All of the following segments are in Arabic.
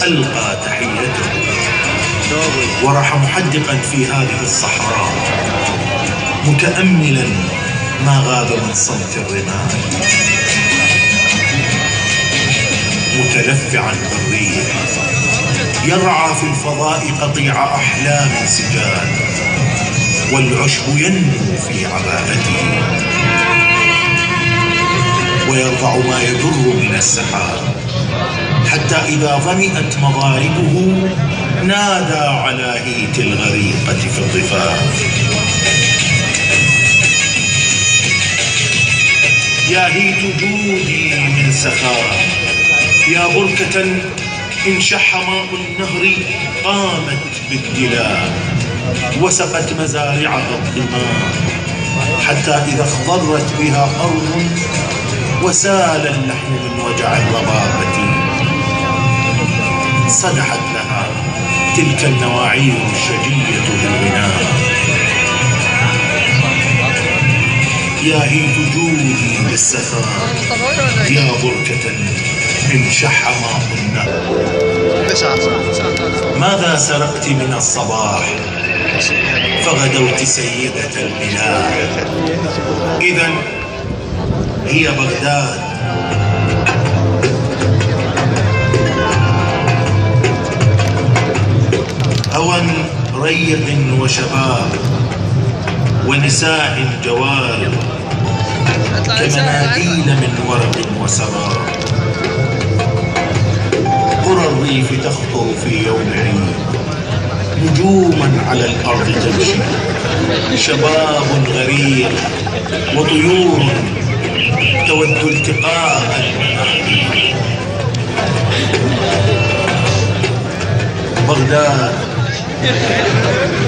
ألقى تحيته وراح محدقا في هذه الصحراء متأملا ما غاب من صمت الرمال، متلفعا بالريح يرعى في الفضاء قطيع أحلام سجال، والعشب ينمو في عباءته ويرفع ما يدر من السحاب، حتى إذا ظمئت مضاربه نادى على هيت الغريقة في الضفاف: يا هيت جودي من سخاء، يا بركة إن شح ماء النهر قامت بالدلاء وسقت مزارعها الظمام، حتى إذا اخضرت بها أرض وسال اللحم من وجع الربابة صدحت لها تلك النواعير الشجية بالغناء: يا هيت جودي بالسخاء، يا بركة إن شح ماء النهر. ماذا سرقت من الصباح فغدوت سيدة البلاد؟ إذن هي بغداد. هوى ريق وشباب ونساء جوارب كمناديل من ورق وسراب، قرى الريف تخطر في يوم عيد نجوما على الأرض تمشي، شباب غرير وطيور تود التقاء. بغداد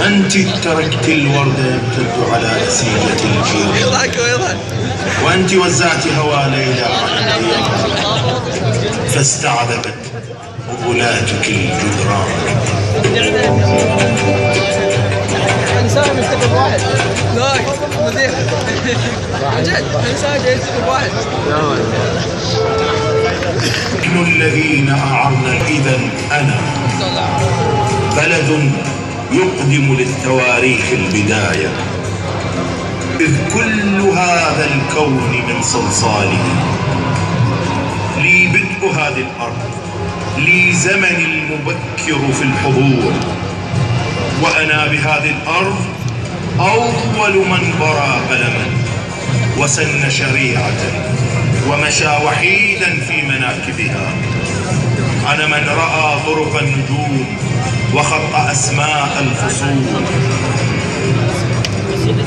أنت تركت الورد يمتد على أسيلة الجيل، وأنت وزعت هوى ليلى على الديار فاستعذبت غلاتك الجدران. انسان يستقبل واحد لا مذيع جد انسان يستقبل واحد. نحن الذين أعرنا إذن أنا بلد يقدم للتواريخ البداية، إذ كل هذا الكون من صلصاله لي بدء هذه الأرض، لي زمن المبكر في الحضور، وأنا بهذه الأرض أول من برى قلما وسن شريعة ومشى وحيدا في مناكبها. أنا من رأى طرق النجوم وخط أسماء الفصول